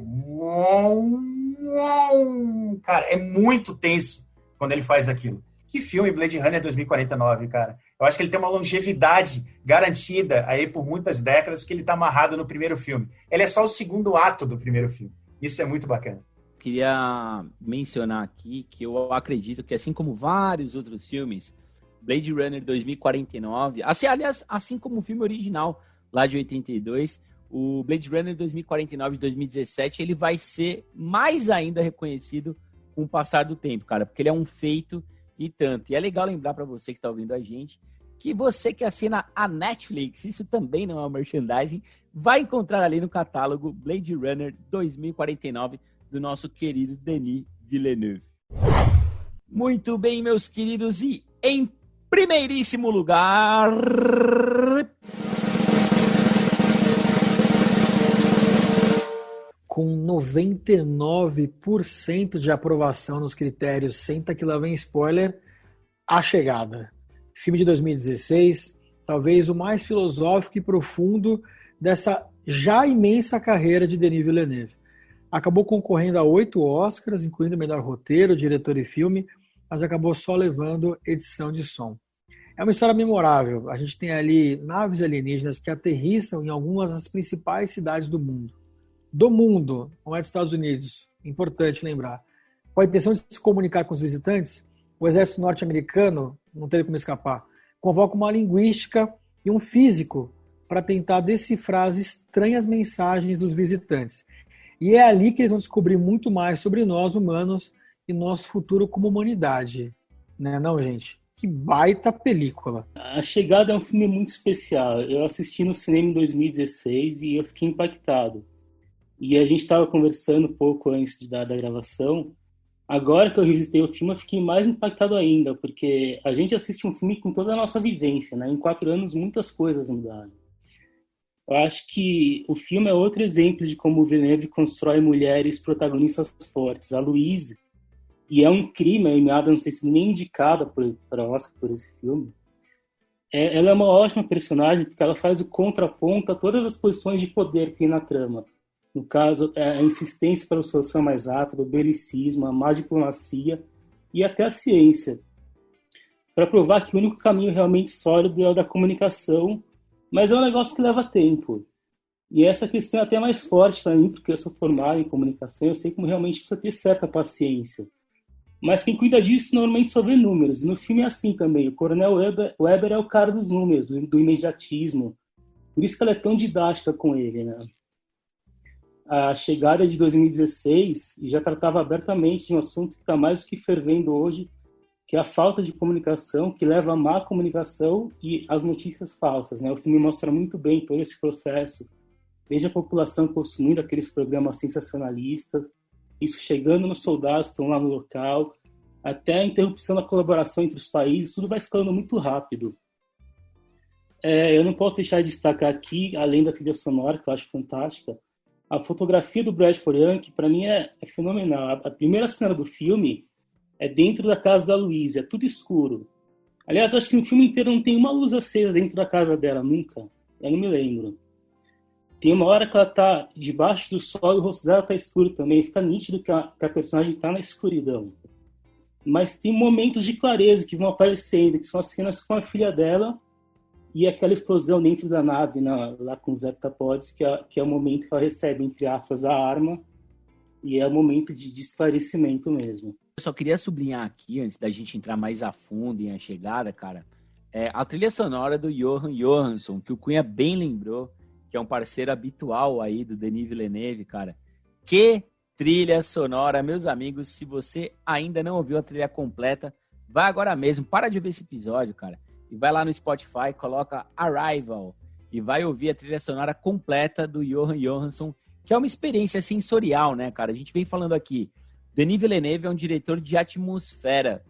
Cara, é muito tenso quando ele faz aquilo. Que filme Blade Runner 2049, cara. Eu acho que ele tem uma longevidade garantida aí por muitas décadas, que ele está amarrado no primeiro filme. Ele é só o segundo ato do primeiro filme. Isso é muito bacana. Queria mencionar aqui que eu acredito que, assim como vários outros filmes, Blade Runner 2049, aliás, assim como o filme original lá de 82, o Blade Runner 2049 de 2017, ele vai ser mais ainda reconhecido com o passar do tempo, cara, porque ele é um feito e tanto. E é legal lembrar para você que está ouvindo a gente que você que assina a Netflix, isso também não é um merchandising, vai encontrar ali no catálogo Blade Runner 2049 do nosso querido Denis Villeneuve. Muito bem, meus queridos, e em primeiríssimo lugar... Com 99% de aprovação nos critérios, senta que lá vem spoiler, A Chegada. Filme de 2016, talvez o mais filosófico e profundo dessa já imensa carreira de Denis Villeneuve. Acabou concorrendo a 8 Oscars, incluindo melhor roteiro, diretor e filme, mas acabou só levando edição de som. É uma história memorável. A gente tem ali naves alienígenas que aterrissam em algumas das principais cidades do mundo. Do mundo, não é dos Estados Unidos. Importante lembrar. Com a intenção de se comunicar com os visitantes, o exército norte-americano, não teve como escapar, convoca uma linguística e um físico para tentar decifrar as estranhas mensagens dos visitantes. E é ali que eles vão descobrir muito mais sobre nós, humanos, e nosso futuro como humanidade. Né, não, gente? Que baita película. A Chegada é um filme muito especial. Eu assisti no cinema em 2016 e eu fiquei impactado. E a gente estava conversando um pouco antes da gravação. Agora que eu revisitei o filme, eu fiquei mais impactado ainda, porque a gente assiste um filme com toda a nossa vivência, né? Em 4 anos, muitas coisas mudaram. Eu acho que o filme é outro exemplo de como o Villeneuve constrói mulheres protagonistas fortes. A Louise, e é um crime, a Amy Adams não sei se nem indicada para Oscar por esse filme. Ela é uma ótima personagem, porque ela faz o contraponto a todas as posições de poder que tem na trama. No caso, a insistência para a solução mais rápida, o belicismo, a má diplomacia e até a ciência. Para provar que o único caminho realmente sólido é o da comunicação, mas é um negócio que leva tempo. E essa questão é até mais forte para mim, porque eu sou formado em comunicação, eu sei como realmente precisa ter certa paciência. Mas quem cuida disso normalmente só vê números, e no filme é assim também. O Coronel Weber é o cara dos números, do imediatismo. Por isso que ela é tão didática com ele, né? A Chegada de 2016 e já tratava abertamente de um assunto que está mais do que fervendo hoje, que é a falta de comunicação, que leva à má comunicação e às notícias falsas, né? O filme mostra muito bem todo esse processo, desde a população consumindo aqueles programas sensacionalistas, isso chegando nos soldados que estão lá no local, até a interrupção da colaboração entre os países, tudo vai escalando muito rápido. Eu não posso deixar de destacar aqui, além da trilha sonora, que eu acho fantástica, a fotografia do Bradford Young, que para mim é fenomenal. A primeira cena do filme é dentro da casa da Louise, é tudo escuro. Aliás, eu acho que no filme inteiro não tem uma luz acesa dentro da casa dela, nunca. Eu não me lembro. Tem uma hora que ela tá debaixo do sol e o rosto dela tá escuro também. Fica nítido que a personagem tá na escuridão. Mas tem momentos de clareza que vão aparecendo, que são as cenas com a filha dela e aquela explosão dentro da nave, lá com os heptapods, que é o momento que ela recebe, entre aspas, a arma, e é o momento de esclarecimento mesmo. Eu só queria sublinhar aqui, antes da gente entrar mais a fundo em A Chegada, cara, a trilha sonora do Johan Johansson, que o Cunha bem lembrou, que é um parceiro habitual aí do Denis Villeneuve, cara. Que trilha sonora, meus amigos, se você ainda não ouviu a trilha completa, vai agora mesmo, para de ouvir esse episódio, cara, e vai lá no Spotify, coloca Arrival, e vai ouvir a trilha sonora completa do Johan Johansson, que é uma experiência sensorial, né, cara? A gente vem falando aqui, Denis Villeneuve é um diretor de atmosfera,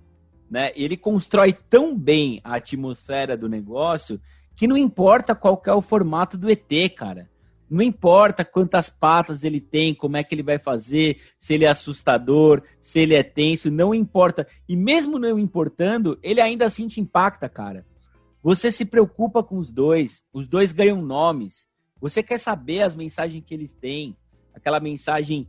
né? Ele constrói tão bem a atmosfera do negócio que não importa qual que é o formato do ET, cara. Não importa quantas patas ele tem, como é que ele vai fazer, se ele é assustador, se ele é tenso, não importa. E mesmo não importando, ele ainda assim te impacta, cara. Você se preocupa com os dois ganham nomes. Você quer saber as mensagens que eles têm, aquela mensagem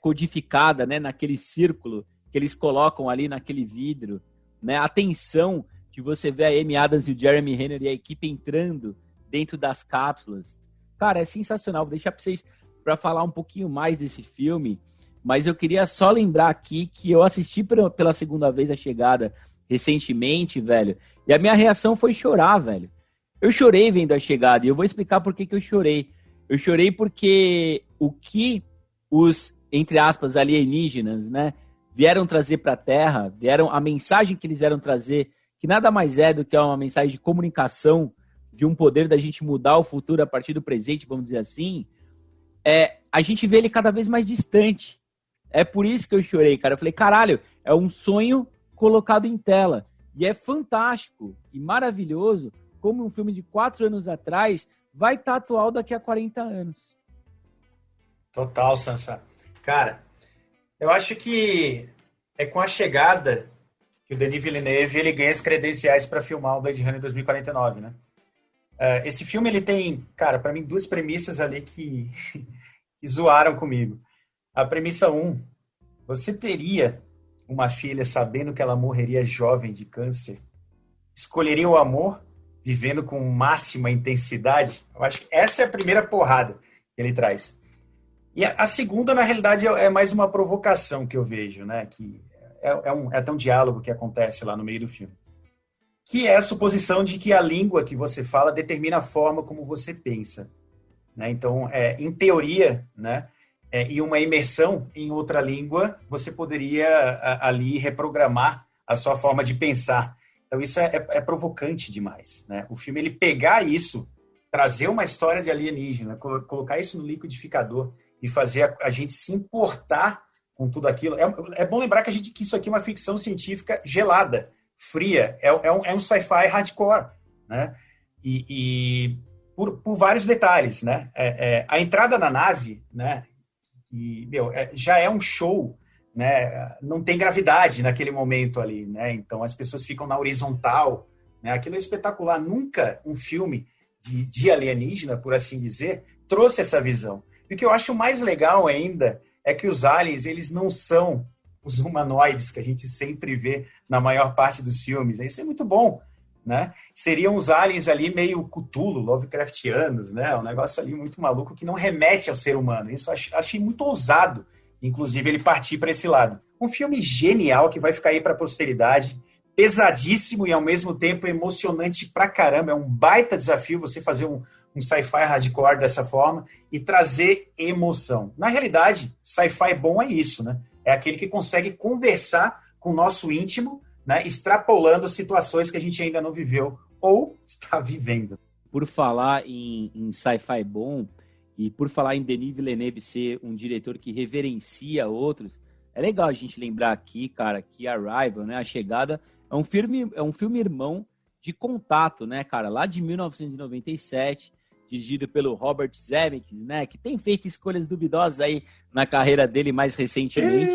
codificada, né, naquele círculo que eles colocam ali naquele vidro, né? A tensão que você vê a Amy Adams e o Jeremy Renner e a equipe entrando dentro das cápsulas. Cara, é sensacional. Vou deixar para vocês para falar um pouquinho mais desse filme, mas eu queria só lembrar aqui que eu assisti pela segunda vez A Chegada recentemente, velho, e a minha reação foi chorar, velho. Eu chorei vendo A Chegada e eu vou explicar por que eu chorei. Eu chorei porque o que os, entre aspas, alienígenas, né, vieram trazer para a Terra, a mensagem que eles vieram trazer, que nada mais é do que uma mensagem de comunicação, de um poder da gente mudar o futuro a partir do presente, vamos dizer assim, a gente vê ele cada vez mais distante. É por isso que eu chorei, cara. Eu falei, caralho, é um sonho colocado em tela. E é fantástico e maravilhoso como um filme de 4 anos atrás vai estar atual daqui a 40 anos. Total, Sansa. Cara, eu acho que é com a chegada que o Denis Villeneuve ele ganha as credenciais para filmar o Blade Runner 2049, né? Esse filme ele tem, cara, para mim, 2 premissas ali que zoaram comigo. A premissa 1, você teria uma filha sabendo que ela morreria jovem de câncer? Escolheria o amor, vivendo com máxima intensidade? Eu acho que essa é a primeira porrada que ele traz. E a segunda, na realidade, é mais uma provocação que eu vejo, né? Que é até um diálogo que acontece lá no meio do filme. Que é a suposição de que a língua que você fala determina a forma como você pensa, né? Então, em teoria, né? E uma imersão em outra língua, você poderia ali reprogramar a sua forma de pensar. Então, isso é provocante demais, né? O filme, ele pegar isso, trazer uma história de alienígena, colocar isso no liquidificador e fazer a gente se importar com tudo aquilo. É bom lembrar que isso aqui é uma ficção científica gelada, fria, é um sci-fi hardcore, né? E por vários detalhes, né? A entrada na nave, né? E, já é um show, né? Não tem gravidade naquele momento ali, né? Então as pessoas ficam na horizontal, né? Aquilo é espetacular. Nunca um filme de alienígena, por assim dizer, trouxe essa visão. E o que eu acho mais legal ainda é que os aliens, eles não são os humanoides que a gente sempre vê na maior parte dos filmes. Isso é muito bom, né? Seriam os aliens ali meio Cthulhu, Lovecraftianos, né? Um negócio ali muito maluco que não remete ao ser humano. Isso eu achei muito ousado, inclusive, ele partir para esse lado. Um filme genial que vai ficar aí para a posteridade, pesadíssimo e ao mesmo tempo emocionante pra caramba. É um baita desafio você fazer um sci-fi hardcore dessa forma e trazer emoção. Na realidade, sci-fi bom é isso, né? É aquele que consegue conversar com o nosso íntimo, né, extrapolando situações que a gente ainda não viveu ou está vivendo. Por falar em sci-fi bom e por falar em Denis Villeneuve ser um diretor que reverencia outros, é legal a gente lembrar aqui, cara, que Arrival, né, A Chegada, é um filme irmão de Contato, né, cara, lá de 1997, dirigido pelo Robert Zemeckis, né, que tem feito escolhas duvidosas aí na carreira dele mais recentemente,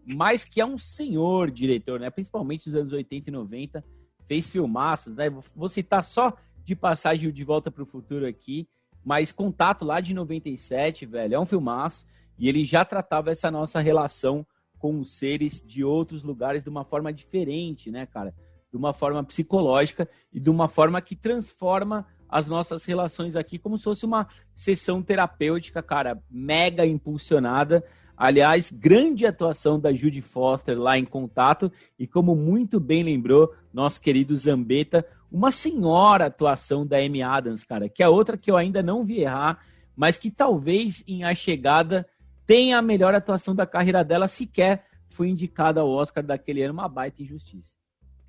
mas que é um senhor diretor, né, principalmente nos anos 80 e 90, fez filmaços, né, vou citar só de passagem De Volta para o Futuro aqui, mas Contato lá de 97, velho, é um filmaço, e ele já tratava essa nossa relação com os seres de outros lugares de uma forma diferente, né, cara, de uma forma psicológica e de uma forma que transforma as nossas relações aqui como se fosse uma sessão terapêutica, cara, mega impulsionada. Aliás, grande atuação da Judy Foster lá em Contato e, como muito bem lembrou nosso querido Zambetta, uma senhora atuação da Amy Adams, cara, que é outra que eu ainda não vi errar, mas que talvez em A Chegada tenha a melhor atuação da carreira dela, sequer foi indicada ao Oscar daquele ano, uma baita injustiça.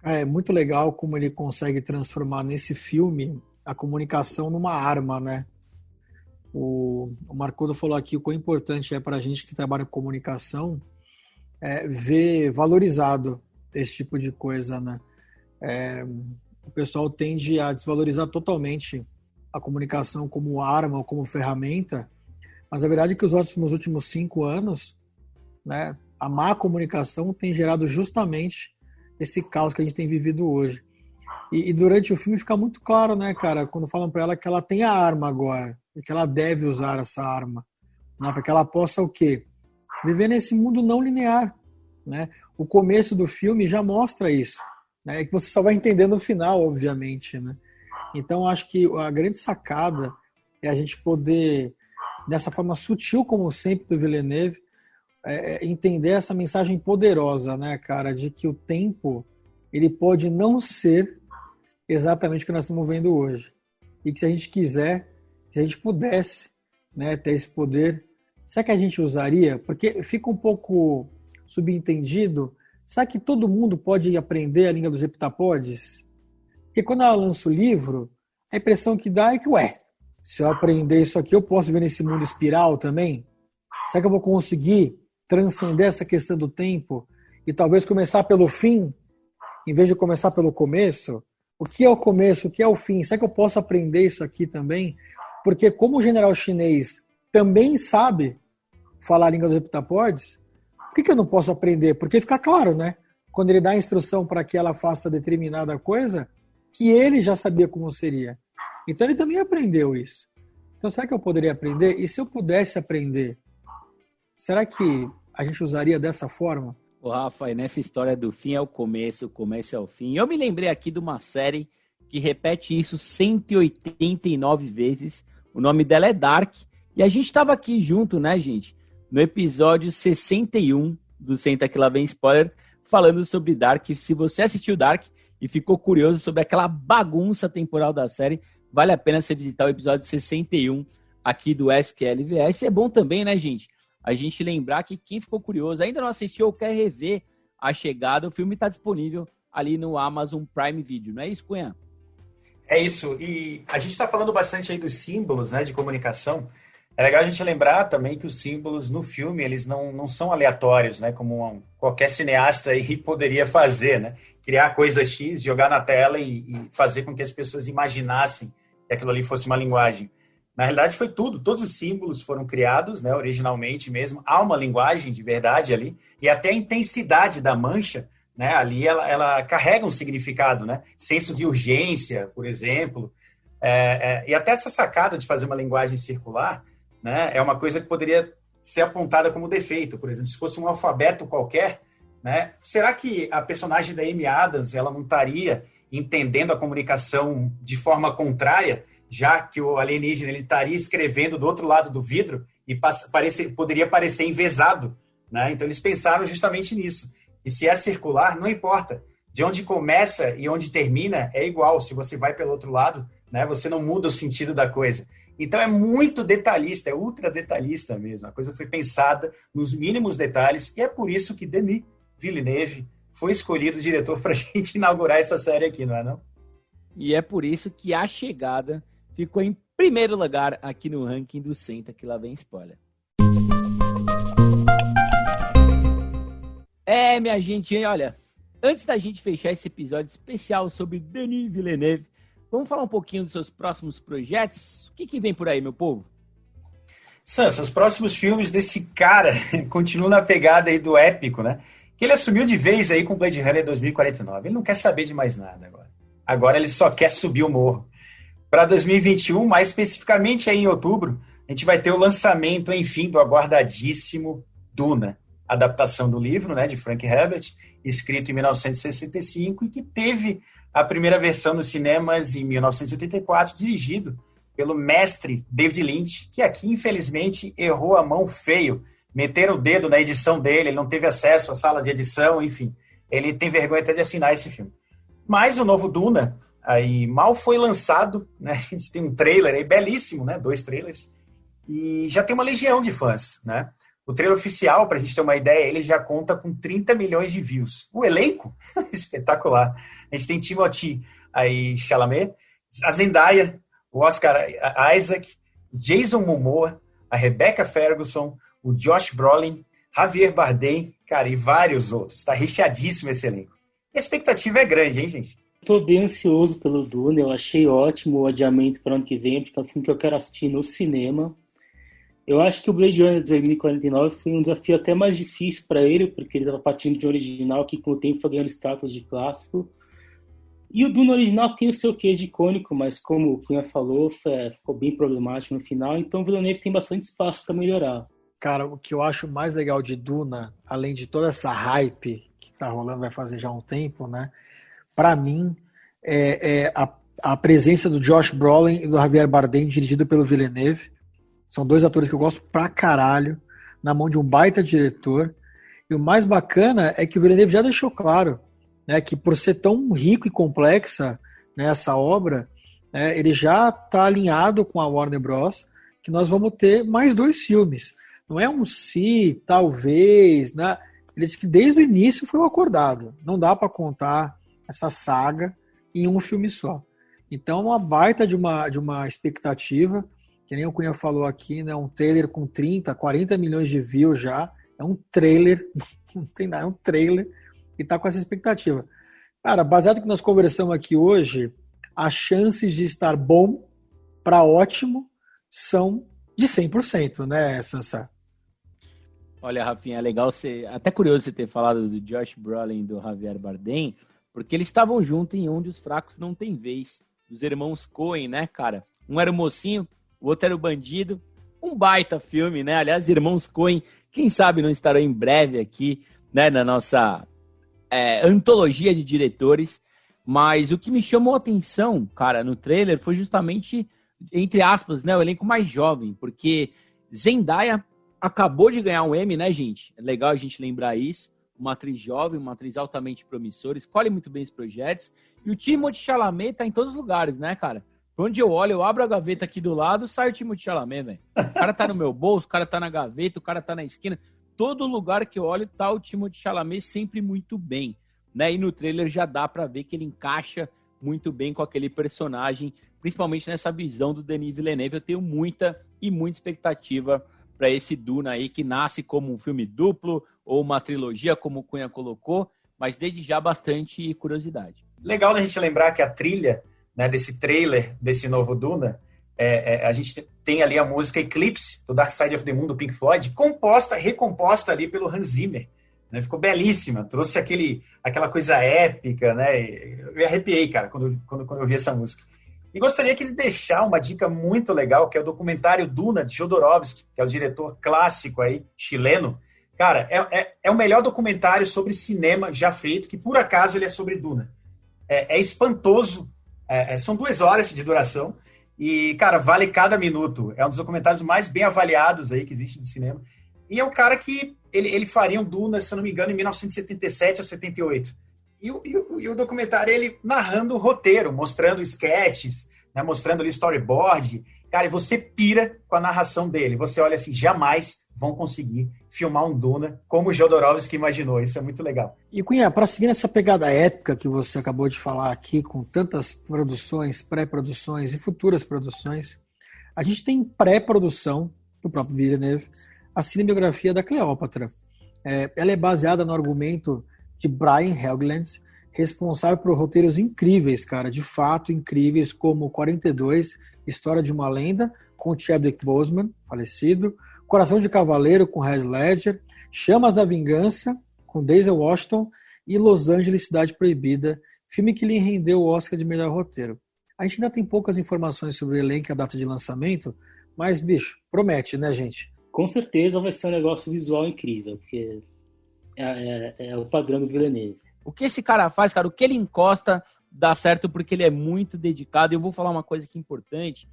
É muito legal como ele consegue transformar nesse filme a comunicação numa arma, né? O Marcudo falou aqui o quão importante é para a gente que trabalha com comunicação ver valorizado esse tipo de coisa, né? O pessoal tende a desvalorizar totalmente a comunicação como arma ou como ferramenta, mas a verdade é que os últimos 5 anos, né, a má comunicação tem gerado justamente esse caos que a gente tem vivido hoje. E durante o filme fica muito claro, né, cara, quando falam para ela que ela tem a arma agora, e que ela deve usar essa arma, né, para que ela possa o quê? Viver nesse mundo não linear, né? O começo do filme já mostra isso, né, que você só vai entender no final, obviamente, né? Então, acho que a grande sacada é a gente poder, dessa forma sutil, como sempre, do Villeneuve, entender essa mensagem poderosa, né, cara, de que o tempo, ele pode não ser exatamente o que nós estamos vendo hoje. E que se a gente quiser, se a gente pudesse, né, ter esse poder, será que a gente usaria? Porque fica um pouco subentendido será que todo mundo pode aprender a língua dos heptapodes? Porque quando ela lança o livro, a impressão que dá é que, se eu aprender isso aqui, eu posso viver nesse mundo espiral também? Será que eu vou conseguir transcender essa questão do tempo e talvez começar pelo fim, em vez de começar pelo começo? O que é o começo? O que é o fim? Será que eu posso aprender isso aqui também? Porque como o general chinês também sabe falar a língua dos heptapodes, por que eu não posso aprender? Porque fica claro, né? Quando ele dá a instrução para que ela faça determinada coisa, que ele já sabia como seria. Então ele também aprendeu isso. Então será que eu poderia aprender? E se eu pudesse aprender, será que a gente usaria dessa forma? Ô, Rafa, nessa história do fim é o começo é o fim. Eu me lembrei aqui de uma série que repete isso 189 vezes. O nome dela é Dark. E a gente estava aqui junto, né, gente? No episódio 61 do Senta Que Lá Vem Spoiler, falando sobre Dark. Se você assistiu Dark e ficou curioso sobre aquela bagunça temporal da série, vale a pena você visitar o episódio 61 aqui do SQLVS. É bom também, né, gente? A gente lembrar que quem ficou curioso, ainda não assistiu ou quer rever A Chegada, o filme está disponível ali no Amazon Prime Video. Não é isso, Cunha? É isso. E a gente está falando bastante aí dos símbolos, né, de comunicação. É legal a gente lembrar também que os símbolos no filme, eles não são aleatórios, né, como qualquer cineasta aí poderia fazer, né? Criar coisa X, jogar na tela e fazer com que as pessoas imaginassem que aquilo ali fosse uma linguagem. Na realidade, foi tudo. Todos os símbolos foram criados, né, originalmente mesmo. Há uma linguagem de verdade ali. E até a intensidade da mancha, né, ali, ela carrega um significado, né? Senso de urgência, por exemplo. E até essa sacada de fazer uma linguagem circular, né, é uma coisa que poderia ser apontada como defeito. Por exemplo, se fosse um alfabeto qualquer, né, será que a personagem da Amy Adams ela não estaria entendendo a comunicação de forma contrária, já que o alienígena ele estaria escrevendo do outro lado do vidro e poderia parecer envesado, né? Então eles pensaram justamente nisso. E se é circular, não importa. De onde começa e onde termina é igual. Se você vai pelo outro lado, né, você não muda o sentido da coisa. Então é muito detalhista, é ultra detalhista mesmo. A coisa foi pensada nos mínimos detalhes e é por isso que Denis Villeneuve foi escolhido diretor para a gente inaugurar essa série aqui, não é não? E é por isso que A Chegada ficou em primeiro lugar aqui no ranking do Senta Que Lá Vem Spoiler. Minha gente, olha, antes da gente fechar esse episódio especial sobre Denis Villeneuve, vamos falar um pouquinho dos seus próximos projetos? O que vem por aí, meu povo? Sansa, os próximos filmes desse cara continuam na pegada aí do épico, né? Que ele assumiu de vez aí com Blade Runner 2049. Ele não quer saber de mais nada agora. Agora ele só quer subir o morro. Para 2021, mais especificamente aí em outubro, a gente vai ter o lançamento, enfim, do aguardadíssimo Duna, adaptação do livro, né, de Frank Herbert, escrito em 1965 e que teve a primeira versão nos cinemas em 1984, dirigido pelo mestre David Lynch, que aqui, infelizmente, errou a mão feio. Meteram o dedo na edição dele, ele não teve acesso à sala de edição, enfim. Ele tem vergonha até de assinar esse filme. Mas o novo Duna, aí mal foi lançado, né? A gente tem um trailer aí belíssimo, né? 2 trailers. E já tem uma legião de fãs, né? O trailer oficial, para a gente ter uma ideia, ele já conta com 30 milhões de views. O elenco, espetacular. A gente tem Timothée aí, Chalamet, a Zendaya, o Oscar Isaac, Jason Momoa, a Rebecca Ferguson, o Josh Brolin, Javier Bardem, cara, e vários outros. Está recheadíssimo esse elenco. A expectativa é grande, hein, gente? Estou bem ansioso pelo Dune. Eu achei ótimo o adiamento para o ano que vem, porque é um filme que eu quero assistir no cinema. Eu acho que o Blade Runner 2049 foi um desafio até mais difícil para ele, porque ele estava partindo de um original que com o tempo foi ganhando status de clássico. E o Dune original tem o seu quê de icônico, mas como o Cunha falou, ficou bem problemático no final, então o Villeneuve tem bastante espaço para melhorar. Cara, o que eu acho mais legal de Duna, além de toda essa hype que tá rolando, vai fazer já um tempo, né? Para mim, é a presença do Josh Brolin e do Javier Bardem, dirigido pelo Villeneuve. São 2 atores que eu gosto pra caralho, na mão de um baita diretor. E o mais bacana é que o Villeneuve já deixou claro, né, que por ser tão rico e complexa, né, essa obra, ele já está alinhado com a Warner Bros., que nós vamos ter mais 2 filmes. Não é um se, talvez, né? Ele disse que desde o início foi um acordado. Não dá para contar essa saga em um filme só. Então, uma baita de uma expectativa, que nem o Cunha falou aqui, né? Um trailer com 30, 40 milhões de views já. É um trailer, não tem nada, é um trailer e tá com essa expectativa. Cara, baseado no que nós conversamos aqui hoje, as chances de estar bom para ótimo são de 100%, né, Sansar? Olha, Rafinha, é legal você... Até curioso você ter falado do Josh Brolin e do Javier Bardem, porque eles estavam juntos em Onde os Fracos Não Têm Vez, dos irmãos Coen, né, cara? Um era o mocinho, o outro era o bandido. Um baita filme, né? Aliás, irmãos Coen, quem sabe não estarão em breve aqui, né, na nossa antologia de diretores. Mas o que me chamou a atenção, cara, no trailer foi justamente, entre aspas, né, o elenco mais jovem, porque Zendaya acabou de ganhar um Emmy, né, gente? É legal a gente lembrar isso. Uma atriz jovem, uma atriz altamente promissora, escolhe muito bem os projetos. E o Timothée Chalamet tá em todos os lugares, né, cara? Por onde eu olho, eu abro a gaveta aqui do lado, sai o Timothée Chalamet, velho. O cara tá no meu bolso, o cara tá na gaveta, o cara tá na esquina. Todo lugar que eu olho tá o Timothée Chalamet sempre muito bem, né? E no trailer já dá pra ver que ele encaixa muito bem com aquele personagem, principalmente nessa visão do Denis Villeneuve. Eu tenho muita expectativa para esse Duna aí, que nasce como um filme duplo ou uma trilogia, como o Cunha colocou, mas desde já bastante curiosidade. Legal da gente lembrar que a trilha, né, desse trailer, desse novo Duna, a gente tem ali a música Eclipse, do Dark Side of the Moon, do Pink Floyd, recomposta ali pelo Hans Zimmer. Né, ficou belíssima, trouxe aquela coisa épica, né? Eu me arrepiei, cara, quando eu vi essa música. E gostaria de deixar uma dica muito legal, que é o documentário Duna, de Jodorowsky, que é o diretor clássico aí, chileno. Cara, é o melhor documentário sobre cinema já feito, que por acaso ele é sobre Duna. É espantoso, são 2 horas de duração, e, cara, vale cada minuto. É um dos documentários mais bem avaliados aí que existe de cinema. E é um cara que ele faria um Duna, se eu não me engano, em 1977 ou 78. E o documentário, ele narrando o roteiro, mostrando sketches, né, mostrando ali storyboard. Cara, e você pira com a narração dele. Você olha assim, jamais vão conseguir filmar um Duna como o Jodorowsky imaginou. Isso é muito legal. E, Cunha, para seguir nessa pegada épica que você acabou de falar aqui, com tantas produções, pré-produções e futuras produções, a gente tem pré-produção do próprio Villeneuve, a cinebiografia da Cleópatra. Ela é baseada no argumento de Brian Helgeland, responsável por roteiros incríveis, cara, de fato incríveis, como 42, História de uma Lenda, com Chadwick Boseman, falecido, Coração de Cavaleiro, com Heath Ledger, Chamas da Vingança, com Denzel Washington, e Los Angeles, Cidade Proibida, filme que lhe rendeu o Oscar de melhor roteiro. A gente ainda tem poucas informações sobre o elenco e a data de lançamento, mas, bicho, promete, né, gente? Com certeza vai ser um negócio visual incrível, porque é o padrão do Villeneuve. O que esse cara faz, cara, o que ele encosta dá certo porque ele é muito dedicado. E eu vou falar uma coisa que é importante,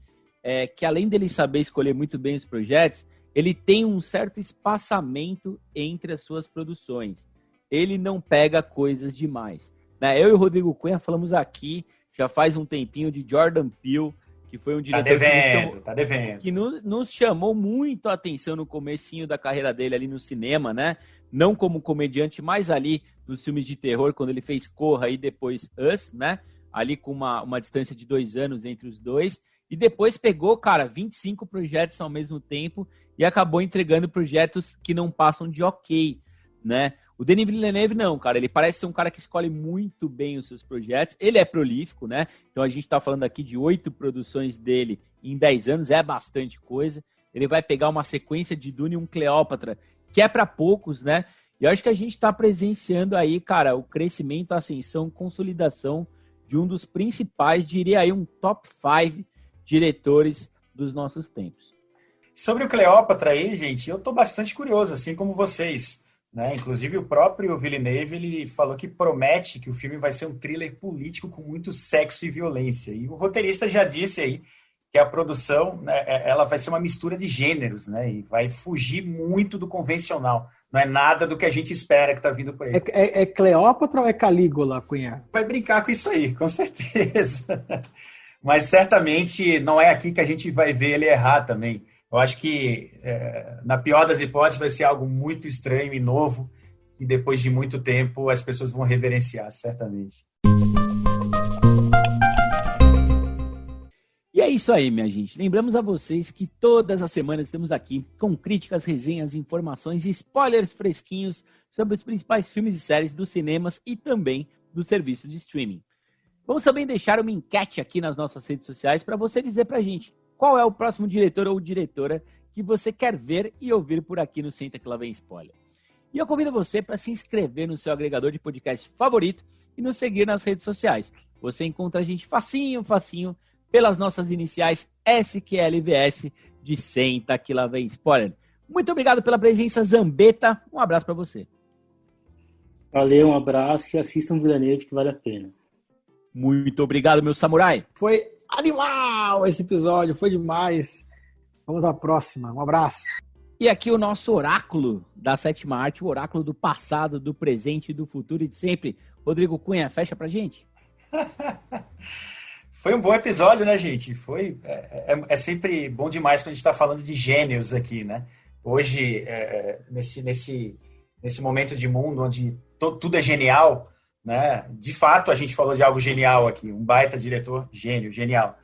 que além dele saber escolher muito bem os projetos, ele tem um certo espaçamento entre as suas produções. Ele não pega coisas demais. Né? Eu e o Rodrigo Cunha falamos aqui, já faz um tempinho, de Jordan Peele, que foi um diretor que nos chamou muito a atenção no comecinho da carreira dele ali no cinema, né? Não como comediante, mas ali nos filmes de terror, quando ele fez Corra e depois Us, né? Ali com uma distância de 2 anos entre os dois. E depois pegou, cara, 25 projetos ao mesmo tempo e acabou entregando projetos que não passam de ok, né? O Denis Villeneuve não, cara, ele parece ser um cara que escolhe muito bem os seus projetos, ele é prolífico, né? Então a gente tá falando aqui de 8 produções dele em 10 anos, é bastante coisa. Ele vai pegar uma sequência de Dune e um Cleópatra, que é para poucos, né? E eu acho que a gente tá presenciando aí, cara, o crescimento, a ascensão, consolidação de um dos principais, diria aí, um top 5 diretores dos nossos tempos. Sobre o Cleópatra aí, gente, eu tô bastante curioso, assim como vocês. Né? Inclusive o próprio Villeneuve, ele falou que promete que o filme vai ser um thriller político com muito sexo e violência. E o roteirista já disse aí que a produção, né, ela vai ser uma mistura de gêneros, né? E vai fugir muito do convencional. Não é nada do que a gente espera que está vindo por aí. É Cleópatra ou é Calígula, Cunha? Vai brincar com isso aí, com certeza. Mas certamente não é aqui que a gente vai ver ele errar também. Eu acho que, na pior das hipóteses, vai ser algo muito estranho e novo, que depois de muito tempo as pessoas vão reverenciar, certamente. E é isso aí, minha gente. Lembramos a vocês que todas as semanas estamos aqui com críticas, resenhas, informações e spoilers fresquinhos sobre os principais filmes e séries dos cinemas e também dos serviços de streaming. Vamos também deixar uma enquete aqui nas nossas redes sociais para você dizer pra gente qual é o próximo diretor ou diretora que você quer ver e ouvir por aqui no Senta Que Lá Vem Spoiler. E eu convido você para se inscrever no seu agregador de podcast favorito e nos seguir nas redes sociais. Você encontra a gente facinho pelas nossas iniciais SQLVS de Senta Que Lá Vem Spoiler. Muito obrigado pela presença, Zambetta. Um abraço para você. Valeu, um abraço e assistam Villeneuve que vale a pena. Muito obrigado, meu samurai. Foi animal esse episódio, foi demais. Vamos à próxima. Um abraço. E aqui o nosso oráculo da sétima arte, o oráculo do passado, do presente, do futuro e de sempre. Rodrigo Cunha, fecha pra gente. Foi um bom episódio, né, gente? É sempre bom demais quando a gente está falando de gênios aqui, né? Hoje, nesse momento de mundo onde tudo é genial, né? De fato, a gente falou de algo genial aqui, um baita diretor, gênio, genial.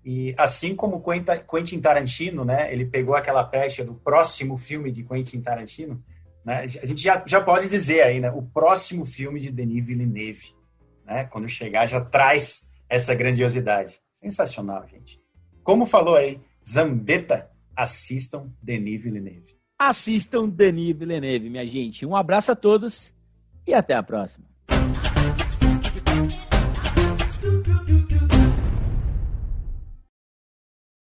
E assim como Quentin Tarantino, né? Ele pegou aquela pecha do próximo filme de Quentin Tarantino, né? A gente já pode dizer aí, né? O próximo filme de Denis Villeneuve, né? Quando chegar, já traz essa grandiosidade. Sensacional, gente. Como falou aí, Zambetta, assistam Denis Villeneuve. Assistam Denis Villeneuve, minha gente. Um abraço a todos e até a próxima.